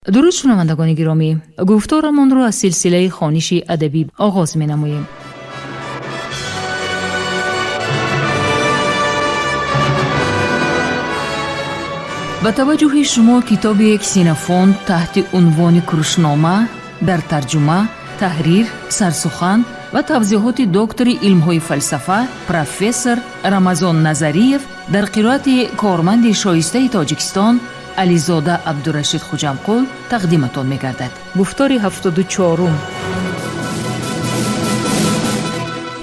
درود شنوندگان گرامی، گفتارمان را از سلسله خوانش ادبی آغاز می‌نماییم. با توجه شما کتاب کسینوفونت تحت عنوان کروشنامه در ترجمه، تحریر، سرسخن و توضیحات دکتر علم‌های فلسفه پروفسور رمضان نظریف در قرائت کارمند شایسته تاجیکستان علیزاده عبدالرشید خوجمقل تقدیمتان می‌گردد. گفتار 74.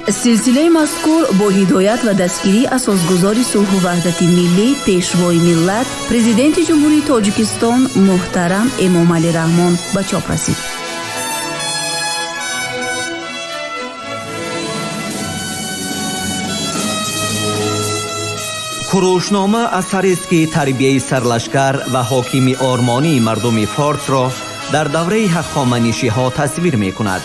سلسله مذکور با هدایت و دستگیری اساسگزار صلح و وحدت ملی پیشوای ملت پرزیدنت جمهوری تاجیکستان محترم امام علی رحمان به چاپ رسید. کروشنامه اثری است که تربیه سرلشکر و حاکمی آرمانی مردم فارس را در دوره هخامنشی‌ها تصویر می‌کند.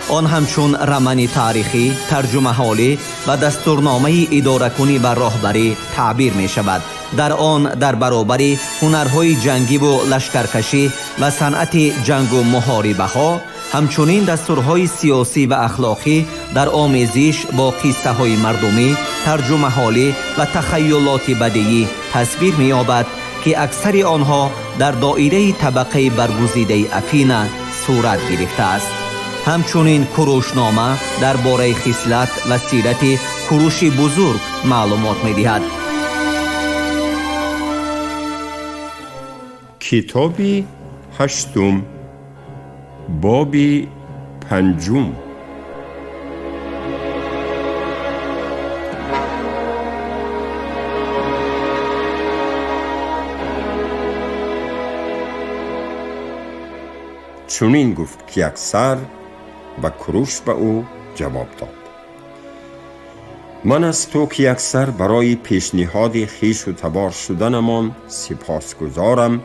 آن همچون رمن تاریخی، ترجمه حالی و دستورنامه اداره‌کنی و راهبری تعبیر می‌شود. در آن در برابر هنرهای جنگی و لشکرکشی و صنعت جنگ و محاربه‌ها، همچنین دستورهای سیاسی و اخلاقی در آمیزش با قصه های مردمی، ترجمه حالی و تخیلات بدیعی تصویر می‌یابد که اکثر آنها در دایره طبقه برگزیده افین صورت گرفته است. همچنین کروشنامه درباره خصلت و سیرت کوروش بزرگ معلومات می‌دهد. کتابی هشتم، بابی پنجم. چنین گفت که اکثر و کوروش به او جواب داد: من از تو که اکثر برای پیشنهاد خویش و تبار شدنمان سپاسگزارم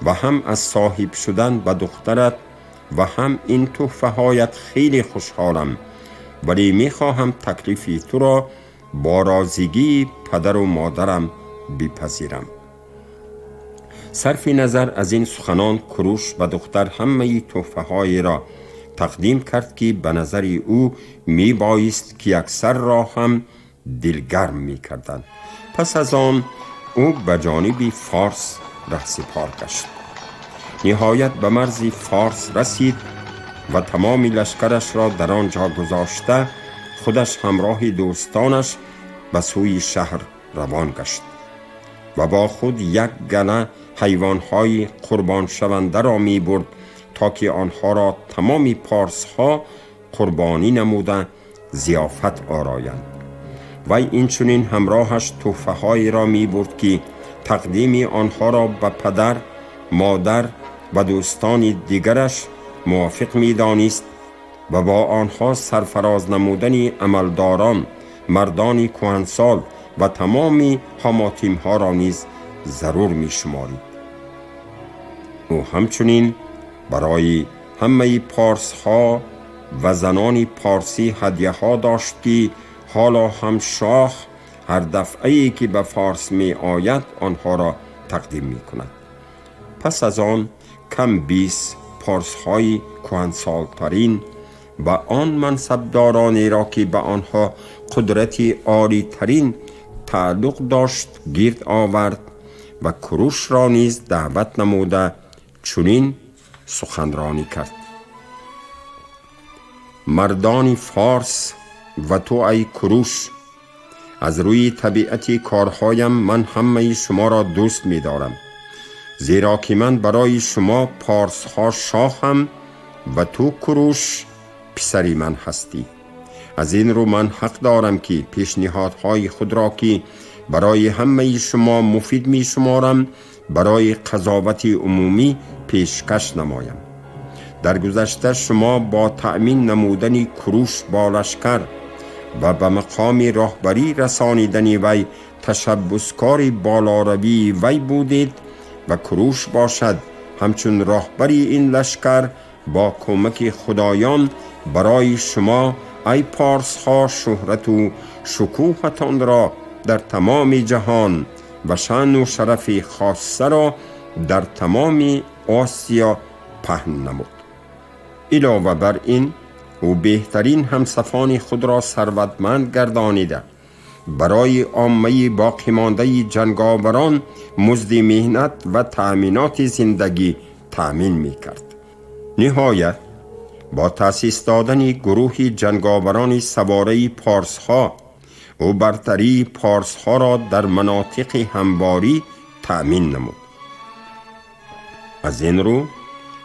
و هم از صاحب شدن به دخترت و هم این تحفه هایت خیلی خوشحالم، ولی میخواهم تکلیف تو را با راضیگی پدر و مادرم بپذیرم. صرف نظر از این سخنان کوروش به دختر همه تحفه های را تقدیم کرد که به نظر او می بایست که اکثر را هم دلگرم می کردند. پس از آن او به جانب فارس رهسپار گشت. نهایت به مرز فارس رسید و تمام لشکرش را در آنجا گذاشته خودش همراه دوستانش به سوی شهر روان گشت و با خود یک گله حیوانهای قربان شونده را می برد تا که آنها را تمام پارس ها قربانی نموده ضیافت آرایند. و اینچنین همراهش تحفه هایی را می برد که تقدیم آنها را به پدر، مادر و دوستان دیگرش موافق می دانست و با آنها سرفراز نمودن عملداران، مردان کهنسال و تمامی حماتیم ها را نیز ضرور می شمارید. او همچنین برای همه پارس ها و زنان پارسی هدیه ها داشت که حالا هم شاه هر دفعه‌ای که به فارس می آید آنها را تقدیم می کند. پس از آن کم 20 پارس های کهنسال ترین و آن منصبدارانی را که به آنها قدرت عالی ترین تعلق داشت گرد آورد و کوروش را نیز دعوت نموده چنین سخنرانی کرد: مردان فارس و تو ای کوروش، از روی طبیعت کارهایم من همه شما را دوست می دارم، زیرا که من برای شما پارس ها شاهم و تو کوروش پسری من هستی. از این رو من حق دارم که پیشنهادهای خود را که برای همه شما مفید می شمارم برای قضاوت عمومی پیشکش نمایم. در گذشته شما با تأمین نمودن کوروش با لشکر و به مقام راهبری رسانیدن وی تشبسکار بالاروی وی بودید و کوروش باشد همچون راهبری این لشکر با کمک خدایان برای شما ای پارس ها شهرت و شکوهتان را در تمام جهان و شأن و شرف خاصه را در تمام آسیا پهن نمود. علاوه بر این او بهترین همسفان خود را ثروتمند گردانیده برای عامه باقی مانده جنگاوران مزد مهنت و تأمینات زندگی تأمین می کرد. نهایت با تأسیس دادن گروه جنگاوران سواره پارس ها او برتری پارس ها را در مناطق همواری تأمین نمود. از این رو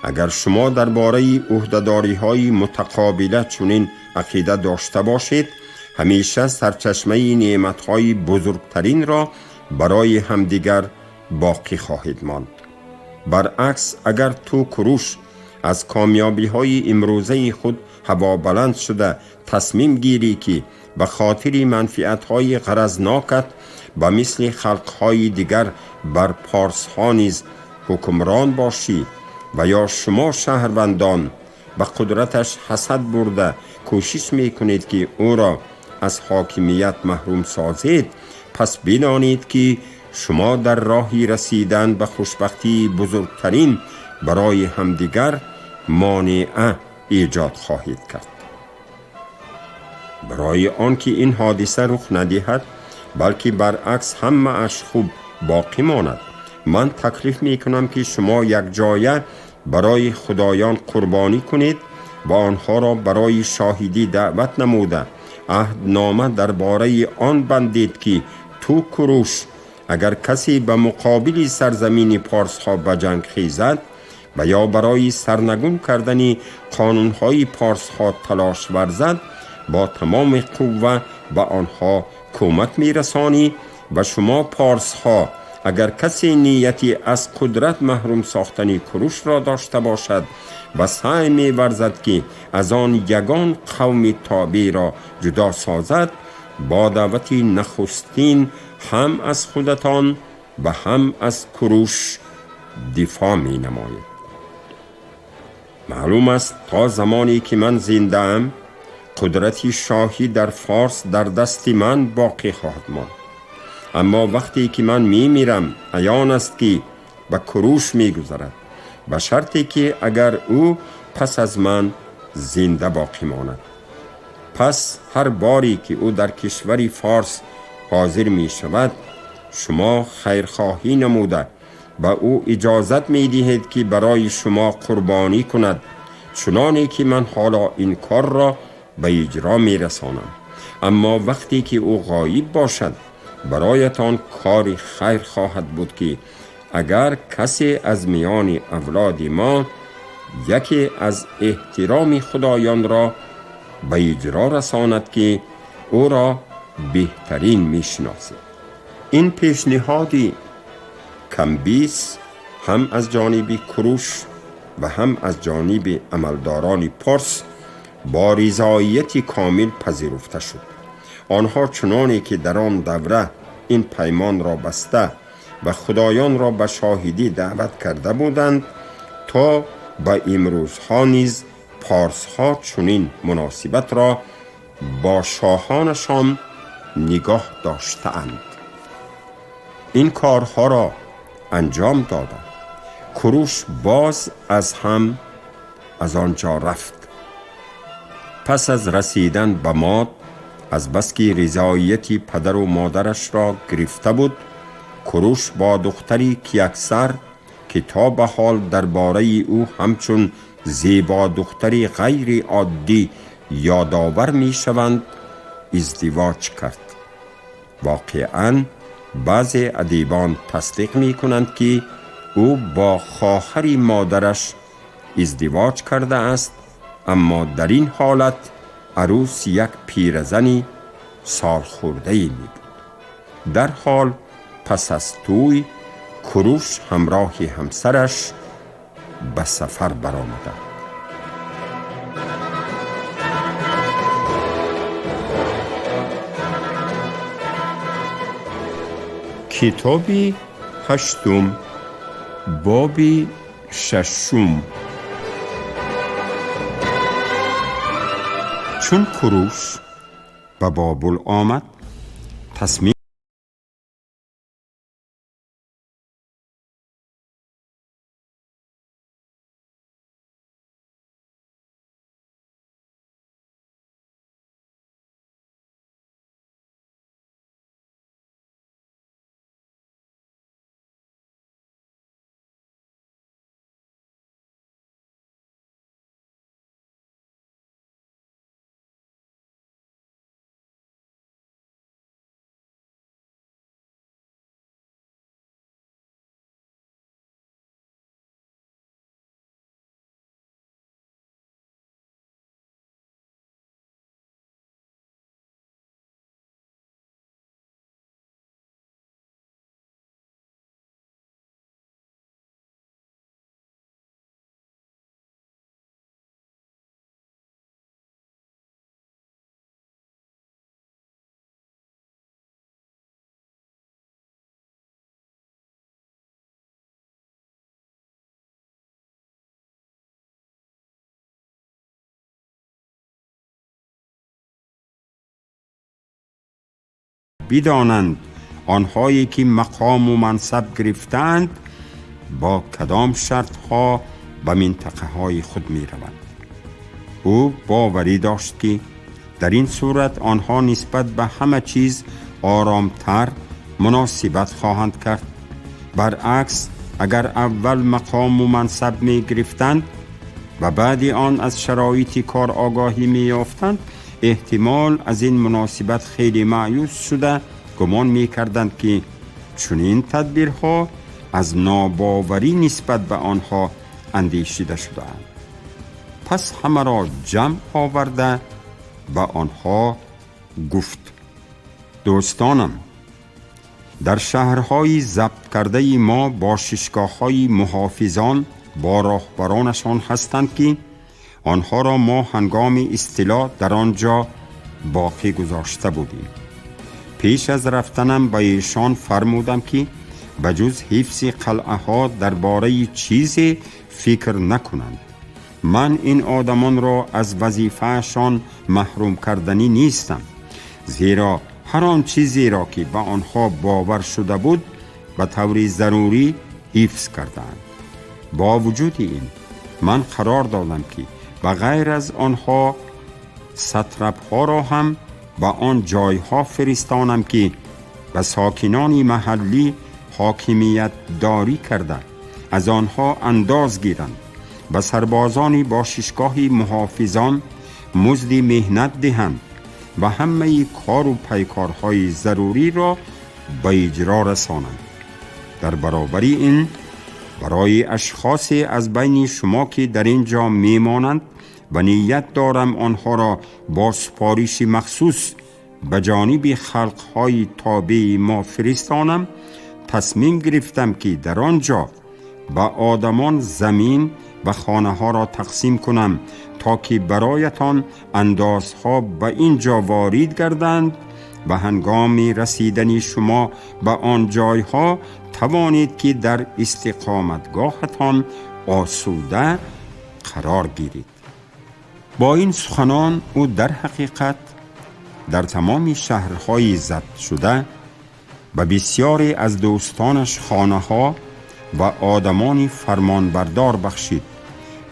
اگر شما درباره عهده‌داری های متقابله چنین عقیده داشته باشید، همیشه سرچشمه نعمت های بزرگترین را برای همدیگر باقی خواهید ماند. برعکس اگر تو کروش از کامیابی های امروزه خود هوا بلند شده تصمیم گیری که به خاطر منفعت های غرضناکت به مثل خلق های دیگر بر پارس ها نیز حکمران باشی و یا شما شهروندان به قدرتش حسد برده کوشش میکنید که او را از حاکمیت محروم سازید، پس بدانید که شما در راهی رسیدن به خوشبختی بزرگترین برای همدیگر مانع ایجاد خواهید کرد. برای آنکه این حادثه رخ ندهد بلکه برعکس همه اش خوب باقی ماند، من تکلیف می کنم که شما یک جایه برای خدایان قربانی کنید و آنها را برای شاهدی دعوت نموده عهدنامه درباره آن بندید که تو کروش اگر کسی به مقابل سرزمین پارس ها به جنگ خیزد و یا برای سرنگون کردن قانونهای پارس ها تلاش ورزد، با تمام قوه به آنها کمک می رسانی و شما پارس ها اگر کسی نیتی از قدرت محروم ساختن کروش را داشته باشد و سعی می ورزد که از آن یگان قوم تابع را جدا سازد، با دعوت نخستین هم از خودتان و هم از کروش دفاع می نماید. معلوم است تا زمانی که من زنده ام قدرتی شاهی در فارس در دست من باقی خواهد ماند. اما وقتی که من می میرم عیان است که به کروش می گذرد، به شرطی که اگر او پس از من زنده باقی ماند. پس هر باری که او در کشور فارس حاضر می شود شما خیرخواهی نموده و او اجازت می دهید که برای شما قربانی کند، چنانه که من حالا این کار را به اجرا می رسانم. اما وقتی که او غایب باشد برایتان کار خیر خواهد بود که اگر کسی از میان اولاد ما یکی از احترام خدایان را به اجرا رساند که او را بهترین میشناسید. این پیشنهادی کمبیس هم از جانب کروش و هم از جانب عملداران پارس با رضایت کامل پذیرفته شد. آنها چنانی که در آن دوره این پیمان را بسته و خدایان را به شاهدی دعوت کرده بودند، تا به امروز ها نیز پارس ها چنین مناسبت را با شاهانشان نگاه داشتند. این کارها را انجام دادند. کروش باز از آنجا رفت. پس از رسیدن به ماد، از بس که رضایت پدر و مادرش را گرفته بود، کروش با دختری کیکسر که تا به حال درباره او همچون زیبا دختری غیر عادی یادآور می شوند ازدواج کرد. واقعاً بعضی ادیبان تصدیق می کنند که او با خواهر مادرش ازدواج کرده است، اما در این حالت عروس یک پیرزنی سالخورده‌ای می بود. در حال پس از توی کروش همراه همسرش به سفر برآمدند. کتابی هشتم، بابی ششم. چون کروش به بابل آمد تصمیم بدانند آنهایی که مقام و منصب گرفتند با کدام شرطها به منطقه های خود می روند. او باوری داشت که در این صورت آنها نسبت به همه چیز آرامتر مناسبت خواهند کرد. برعکس اگر اول مقام و منصب می گرفتند و بعد آن از شرایط کار آگاهی می یافتند، احتمال از این مناسبت خیلی مایوس شده گمان می کردند که چنین تدبیرها از ناباوری نسبت به آنها اندیشیده شده اند. پس همه را جمع آورده به آنها گفت: دوستانم، در شهرهای ضبط کرده ما باششگاه‌های محافظان با راهبرانشان هستند که آنها را ما هنگام استیلا در آنجا باقی گذاشته بودیم. پیش از رفتنم به ایشان فرمودم که بجز حفظ قلعه ها درباره چیزی فکر نکنند. من این آدمان را از وظیفه‌شان محروم کردنی نیستم، زیرا هر آن چیزی را که به آنها باور شده بود به طور ضروری حفظ کردند. با وجود این من قرار دادم که به غیر از آنها ساتراپ‌ها را هم به آن جایها فرستانم که به ساکنان محلی حاکمیت داری کرده از آنها انداز گیرند، به سربازان باششگاه محافظان مزد مهنت دهند و همه کار و پیکارهای ضروری را به اجرا رسانند. در برابر این برای اشخاصی از بین شما که در اینجا میمانند و نیت دارم آنها را با سپارش مخصوص به جانب خلقهای تابع ما فرستانم، تصمیم گرفتم که در آنجا به آدمان زمین و خانه ها را تقسیم کنم تا که برایتان اندازها به اینجا وارد گردند و هنگام رسیدن شما به آن جایها توانید که در استقامتگاهتان آسوده قرار گیرید. با این سخنان او در حقیقت در تمام شهرهای ضبط شده و بسیاری از دوستانش خانه ها و آدمان فرمانبردار بخشید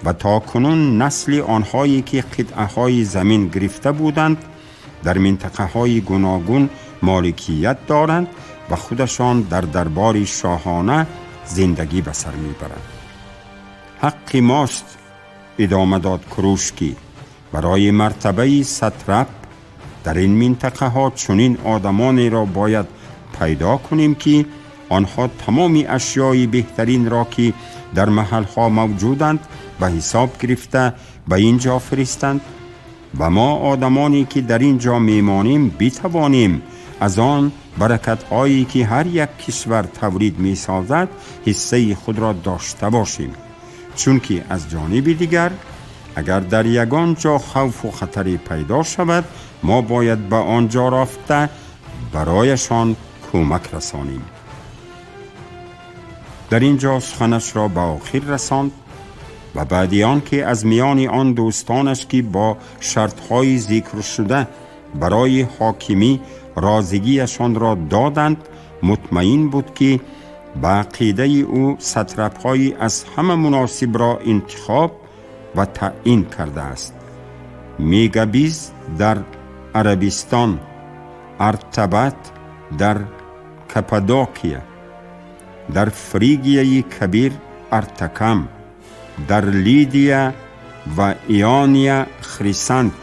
و تا کنون نسل آنهایی که قطعه های زمین گرفته بودند در منطقه های گوناگون مالکیت دارند و خودشان در دربار شاهانه زندگی به سر میبرند. حق ماست، ادامه داد کروشکی، برای مرتبه ساتراپ در این منطقه ها چنین آدمانی را باید پیدا کنیم که آنها تمام اشیای بهترین را که در محل ها موجودند به حساب گرفته به اینجا فرستند و ما آدمانی که در اینجا میمانیم بتوانیم از آن برکت هایی که هر یک کشور تولید می سازد حصه خود را داشته باشیم، چون که از جانب دیگر اگر در یگان جا خوف و خطری پیدا شود ما باید به آنجا رفته برایشان کمک رسانیم. در اینجا سخنش را به آخر رساند و بعد آنکه از میان آن دوستانش که با شرطهای ذکر شده برای حاکمی رازگیشان را دادند مطمئن بود که به عقیده او ساتراپ‌های از همه مناسب را انتخاب و تعیین کرده است. میگابیز در عربستان، ارتباط در کپادوکیا، در فریگیای کبیر ارتکم، در لیدیا و ایانیا خریسانت،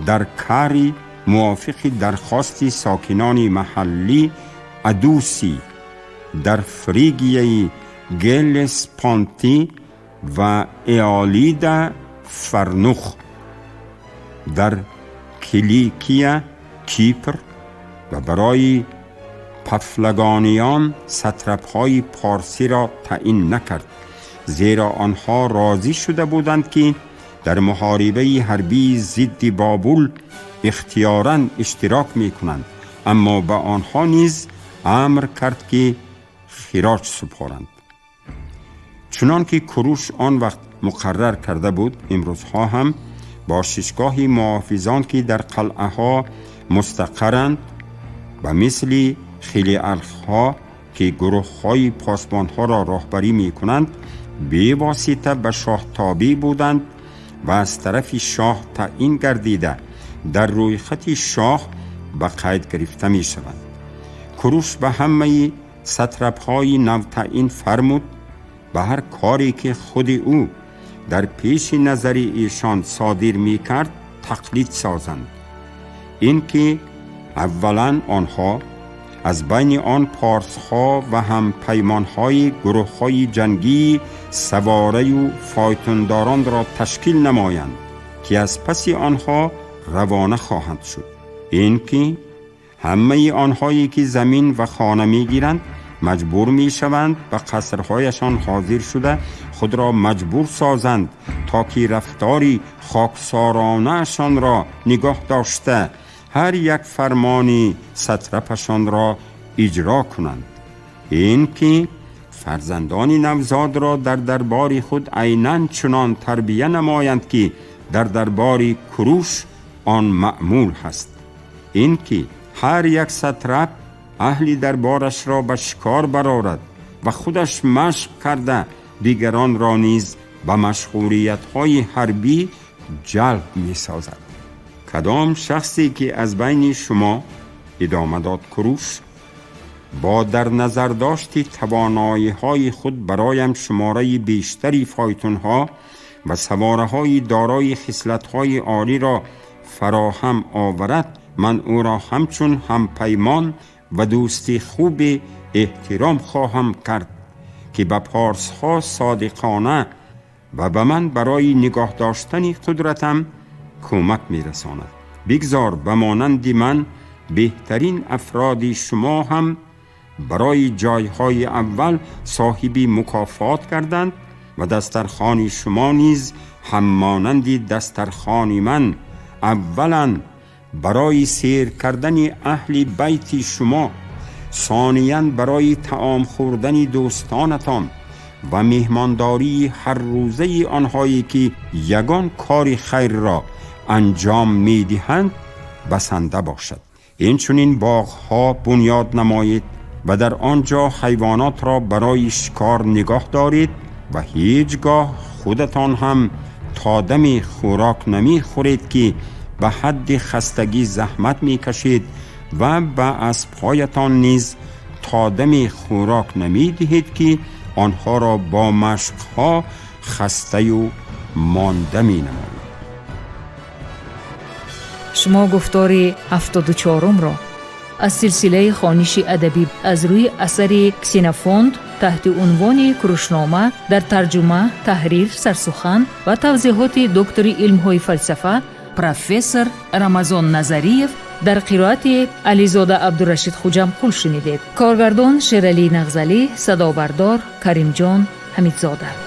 در کاری موافق درخواست ساکنان محلی ادوسی، در فریگیای گلس پانتی و ایالیدا فرنوخ، در کلیکیا کیپر و برای پفلگانیان ساتراپ‌های پارسی را تعیین نکرد، زیرا آنها راضی شده بودند که در محاربه حربی ضد بابل اختیاراً اشتراک می کنند، اما به آنها نیز امر کرد که خراج سپارند. چنان که کروش آن وقت مقرر کرده بود، امروزها هم باششگاه محافظان که در قلعه ها مستقرند و مثل خیلی الخ‌ها که گروه‌های پاسبان‌ها را راهبری می‌کنند به واسطه به شاه تابع بودند و از طرف شاه تعیین گردیده در روی خط شاه به قید گرفته می‌شوند. کوروش به همه ساتراپ‌های نو تعیین فرمود به هر کاری که خود او در پیش نظر ایشان صادر می‌کرد تقلید سازند. این که اولا آنها از بین آن پارس‌ها و هم پیمان‌های گروه‌های جنگی سواره و فایتونداران را تشکیل نمایند که از پس آنها روانه خواهند شد. این که همه آنهایی که زمین و خانه می‌گیرند مجبور می‌شوند به قصرهایشان حاضر شده خود را مجبور سازند تا که رفتاری خاکسارانه‌شان را نگاه داشته هر یک فرمانی ساتراپشان را اجرا کنند. این که فرزندان نوزاد را در دربار خود عیناً چنان تربیه نمایند که در دربار کوروش آن معمول هست. این که هر یک ساتراپ اهل دربارش را به شکار برآورد و خودش مشق کرده دیگران را نیز به مشغولیت‌های حربی جلب می‌سازد. کدام شخصی که از بین شما، ادامه داد کوروش، با در نظر داشت توانایی‌های خود برایم شماره بیشتری فایتون‌ها و سواره‌های دارای خصلت‌های عالی را فراهم آورد، من او را همچون هم پیمان و دوستی خوب احترام خواهم کرد که به پارس‌ها صادقانه و به من برای نگاه داشتن قدرتم کمک می‌رساند. بگذار به مانند من بهترین افراد شما هم برای جایهای اول صاحب مکافات کردند و دسترخوان شما نیز هم مانند دسترخوان من اولا برای سیر کردن اهل بیت شما، ثانیاً برای طعام خوردن دوستانتان و مهمانداری هر روزه آنهایی که یگان کار خیر را انجام می‌دهند بسنده باشد. این چنین باغ‌ها بنیاد نمایید و در آنجا حیوانات را برای شکار نگاه دارید و هیچگاه خودتان هم تا دم خوراک نمی‌خورید که به حد خستگی زحمت می‌کشید و به اسب‌هایتان نیز تا دم خوراک نمی‌دهید که آنها را با مشق‌ها خسته و مانده می‌نمایید. شما گفتار 74 را از سلسله خوانش ادبی از روی اثر کسینوفونت تحت عنوان کروشنامه در ترجمه، تحریر، سرسخن و توضیحات دکتر علم‌های فلسفه پروفسور رمضان نظریف در قرائت علیزاده عبدالرشید خوجمقل شنیدید. کارگردان شیرعلی نغزلی، صدابردار کریم جان حمیدزاده.